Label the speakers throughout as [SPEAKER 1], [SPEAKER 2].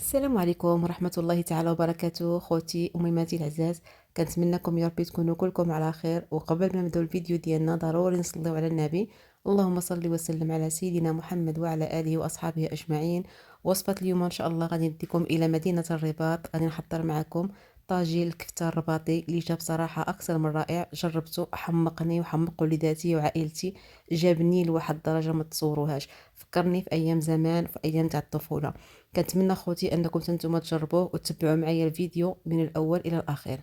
[SPEAKER 1] السلام عليكم ورحمة الله تعالى وبركاته. خوتي أميماتي العزاز، كنتمنىكم يا ربي تكونوا كلكم على خير. وقبل ما نبداو الفيديو ديالنا ضروري نصليو على النبي. اللهم صل وسلم على سيدنا محمد وعلى آله وأصحابه أجمعين. وصفة اليوم إن شاء الله غادي نديكم إلى مدينة الرباط. غادي نحضر معكم طاجين الكفتة الرباطي اللي جاب صراحة أكثر من رائع. جربته حمقني وحمق وليداتي وعائلتي، جابني لواحد الدرجة ما تصوروهاش. فكرني في أيام زمان، في أيام تاع الطفولة. كنتمنى خوتي انكم نتوما تجربوه وتتبعوا معايا الفيديو من الاول الى الاخير.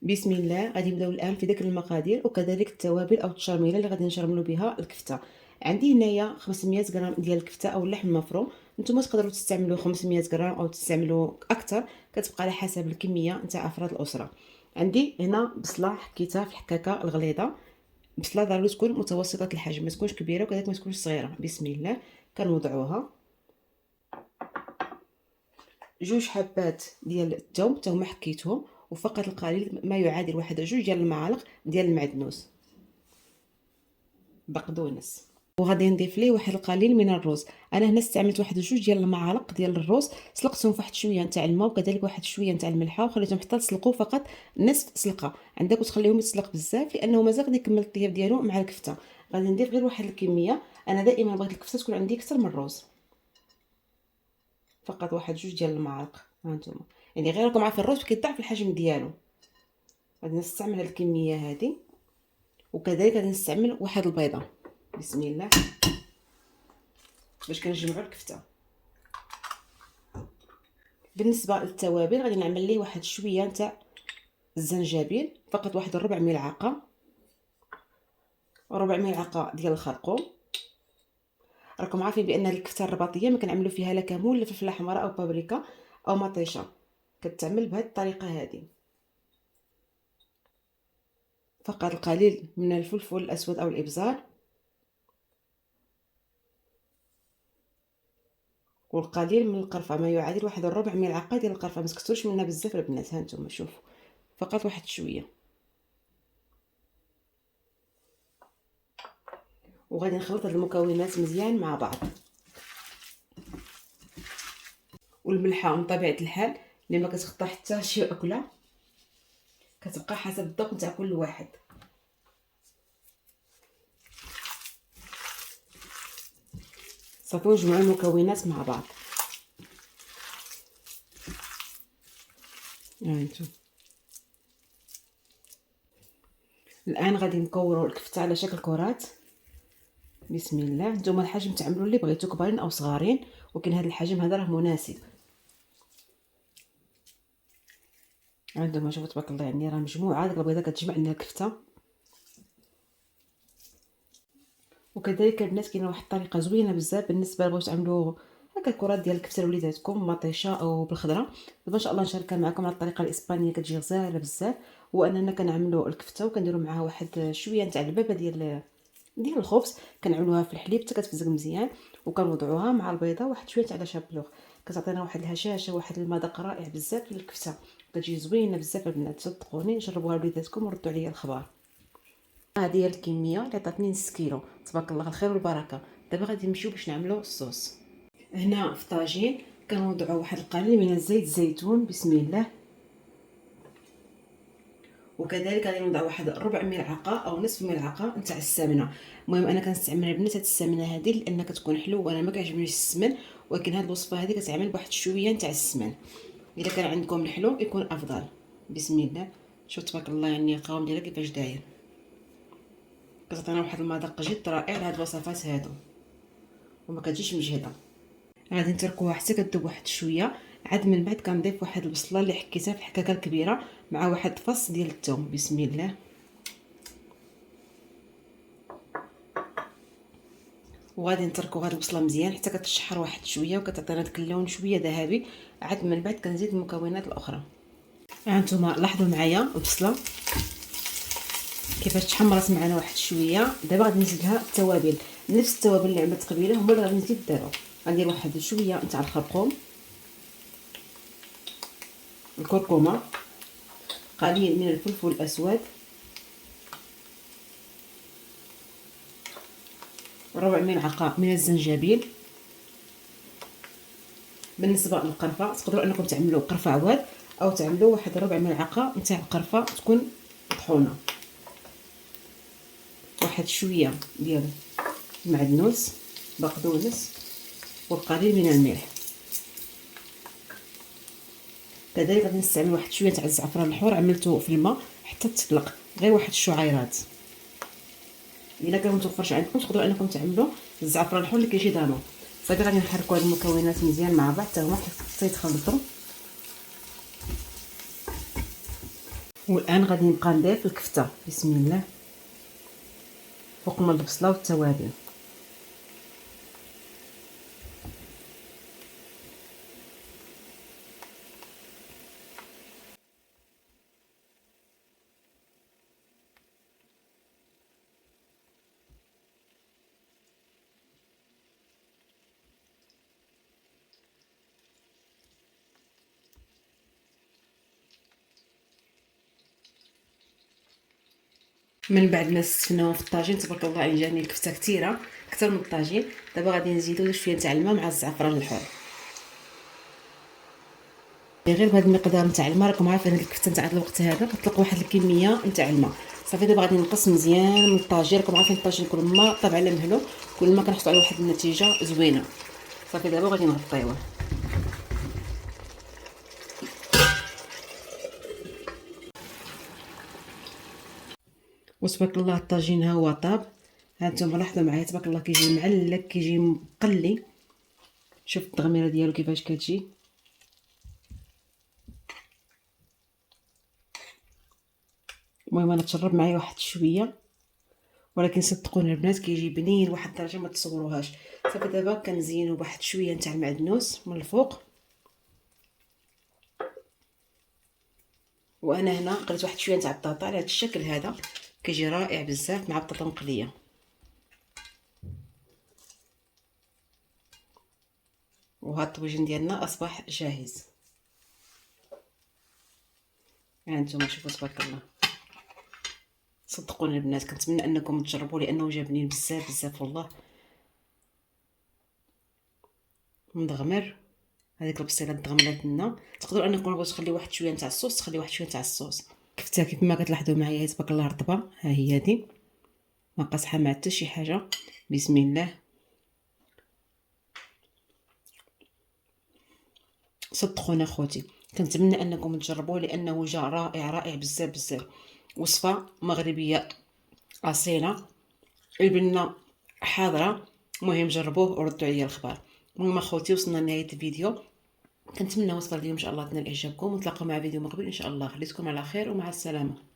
[SPEAKER 1] بسم الله. غادي نبداو الان في ذكر المقادير وكذلك التوابل او التشرميله اللي غادي نشرملو بها الكفته. عندي هنايا 500 غرام ديال الكفته او اللحم المفروم. نتوما تقدروا تستعملوا 500 غرام او تستعملوا اكثر، كتبقى على حسب الكميه نتاع افراد الاسره. عندي هنا بصله حكيتها في الحكاكه الغليظه. بصله ضروري تكون متوسطه الحجم، ما تكونش كبيره وكذلك ما تكونش صغيره. بسم الله. كنوضعوها. جوج حبات ديال الثوم حتى هما حكيتهم، وفقط القليل ما يعادل واحد أو جوج ديال المعالق ديال المعدنوس بقدونس. وغادي نضيف ليه واحد القليل من الرز. انا هنا استعملت واحد جوج ديال المعالق ديال الرز، سلقتهم فواحد شويه نتاع الماء وكذلك واحد شويه نتاع الملحه، وخليتهم حتى تسلقوا فقط نصف سلقه. عندك تخليهم يتسلق بزاف لانه مازال غادي يكمل الطياب ديالو مع الكفته. غادي نضيف غير واحد الكميه. انا دائما بغيت الكفته تكون عندي اكثر من الرز. فقط واحد جوج ديال المعالق هانتوما، يعني غير راكم عارفين الرز كيضاعف الحجم ديالو. غادي نستعمل هاد الكميه هادي، وكذلك غادي نستعمل واحد البيضه. بسم الله. باش كنجمعوا الكفته. بالنسبه للتوابل غادي نعمل ليه واحد شويه نتاع الزنجبيل، فقط واحد ربع ملعقه، ربع ملعقه ديال الخرقوم. راكم عارفين بان الكفته الرباطيه ما كنعملوا فيها لا كمون لا فلفله حمراء او بابريكا او مطيشه، كتعمل بهذه الطريقه هذه. فقط القليل من الفلفل الاسود او الابزار، والقليل من القرفه ما يعادل واحد الربع ملعقه ديال القرفه. ما تكثروش منها بزاف البنات. ها نتوما شوفوا، فقط واحد شويه. وغادي نخلط هاد المكونات مزيان مع بعض. والملحه من طبيعه الحال اللي ما كتخطى حتى شي اكله، كتبقى حسب الذوق نتاع كل واحد. صافي نجمعوا المكونات مع بعض. هانتوما الان غادي نكوروا الكفته على شكل كرات. بسم الله. نتوما الحجم تعملوا اللي بغيتو، كبارين او صغارين، ولكن هذا الحجم هذا راه مناسب. عندما شوفوا تبارك الله، يعني راه مجموعه ديك البيضه كتجمع لنا الكفته. وكذلك البنات كاينه واحد الطريقه زوينه بزاف بالنسبه لبغيتو تعملوا هكا الكرات ديال الكفته لوليداتكم مطيشه او بالخضره. دابا ان شاء الله نشاركها معكم على الطريقه الاسبانيه، كتجي غزاله بزاف. واننا كنعملوا الكفته وكنديروا معها واحد شويه نتاع البابه ديال الخبز، كنعملوها في الحليب حتى كتفزق مزيان، وكنوضعوها مع البيضه واحد شويه تاع شابلوغ. كتعطينا واحد الهشاشه واحد المذاق رائع بزاف للكفته، كتجي زوينه بزاف البنات. صدقوني جربوها لوليداتكم وردوا عليا الخبر. هذه هي الكميه اللي عطاتني نص كيلو. تبارك الله الخير والبركه. دابا غادي نمشيو باش نعملوا الصوص. هنا في طاجين كنوضعوا واحد القليل من الزيت الزيتون. بسم الله. وكذلك غادي نوضع واحد ربع ملعقه او نصف ملعقه نتاع السمنه. المهم انا كنستعمل البنات هاد السمنه هذه لان كتكون حلوه، وانا ما كيعجبنيش السمن، ولكن هاد الوصفه هذه كتعمل بواحد شويه نتاع السمن. اذا كان عندكم الحلو يكون افضل. بسم الله. شوف تبارك الله، يعني القوام ديالها كيفاش داير، كتعطينا واحد المذاق جد رائع لهاد الوصفات هادو، وما كتجيش مجهده. غادي نتركوها حتى كتذوب واحد شويه. عاد من بعد كنضيف واحد البصله اللي حكيتها في الحكاكه الكبيره مع واحد فص ديال الثوم. بسم الله. وغادي نتركوا هاد البصله مزيان حتى كتشحر واحد شويه وكتعطينا داك اللون شويه ذهبي. عاد من بعد كنزيد المكونات الاخرى. هانتوما لاحظوا معايا البصله كيفاش تحمرت معنا واحد شويه. دابا غادي نزيد لها التوابل، نفس التوابل اللي عملت قبيله هما اللي غادي نزيد دابا. غندير واحد شويه نتاع الخرقوم، الكركمه، قليل من الفلفل الاسود، ربع ملعقه من الزنجبيل، بالنسبه للقرفه تقدروا انكم تعملوا قرفه عواد او تعملوا واحد ربع ملعقه نتاع القرفه تكون مطحونه، واحد شويه ديال المعدنوس، بقدونس، والقليل من الملح. كذلك غادي نستعمل واحد شويه تاع الزعفران الحور، عملته في الماء حتى تطلق غير واحد الشعيرات. الا كان متوفرش عندكم تقدروا انكم تعملوا الزعفران الحور اللي كيجي دانو. صافي غادي نحركوا هاد المكونات مزيان مع بعض حتى هما حتى يتخلطوا. والان غادي نبقى نضيف الكفته بسم الله فوق من البصله والتوابل. من بعد ما سفناهم في الطاجين تبارك الله جاني الكفته كثيره اكثر من الطاجين. دابا غادي نزيدو شويه تاع الماء مع الزعفران الحور، غير بهذا المقدار نتاع الماء. راكم عارفين هاد الكفته نتاع الوقت هذا كتطلق واحد الكميه نتاع الماء. صافي دابا غادي نقص مزيان من الطاجين. راكم عارفين الطاجين كل ما طاب على مهلو كل ما كنحطوا عليه واحد النتيجه زوينه. صافي دابا غادي نغطيوه. وتبارك الله الطاجين ها هو طاب. هانتوما لاحظوا معايا تبارك الله كيجي معلق كيجي مقلي. شوف التغميره ديالو كيفاش كتجي. المهم انا تشرب معايا واحد شويه، ولكن صدقوني البنات كيجي بنين لواحد الدرجه ما تصوروهاش. صافي دابا كنزينو بواحد شويه نتاع المعدنوس من الفوق. وانا هنا قلت واحد شويه نتاع البطاطا على هذا الشكل هذا كيجي رائع بزاف مع بطاطا مقليه. وهذا الطبيجين ديالنا اصبح جاهز. ها انتم شوفوا تبارك الله. صدقوني البنات كنتمنى انكم تجربوا لانه جا بنين بزاف بزاف والله. مدغمر هذيك البصيله مدغمره لنا. تقدروا انكم بغيتو تخليو واحد شويه نتاع الصوص تخليو واحد شويه نتاع الصوص. كفتها كيف ما كتلاحظوا معايا تبارك الله رطبه. ها هي هذه ما قاصحه مع حتى شي حاجه. بسم الله. صدقوني اخوتي كنتمنى انكم تجربوه لانه جا رائع رائع بزاف بزاف. وصفه مغربيه اصيله البنه حاضره. المهم جربوه وردوا عليا الخبر. المهم اخوتي وصلنا لنهايه الفيديو. كنتمنى وصفه اليوم ان شاء الله تنال اعجابكم ونتلاقاو مع فيديو مقبل ان شاء الله. خليتكم على خير ومع السلامه.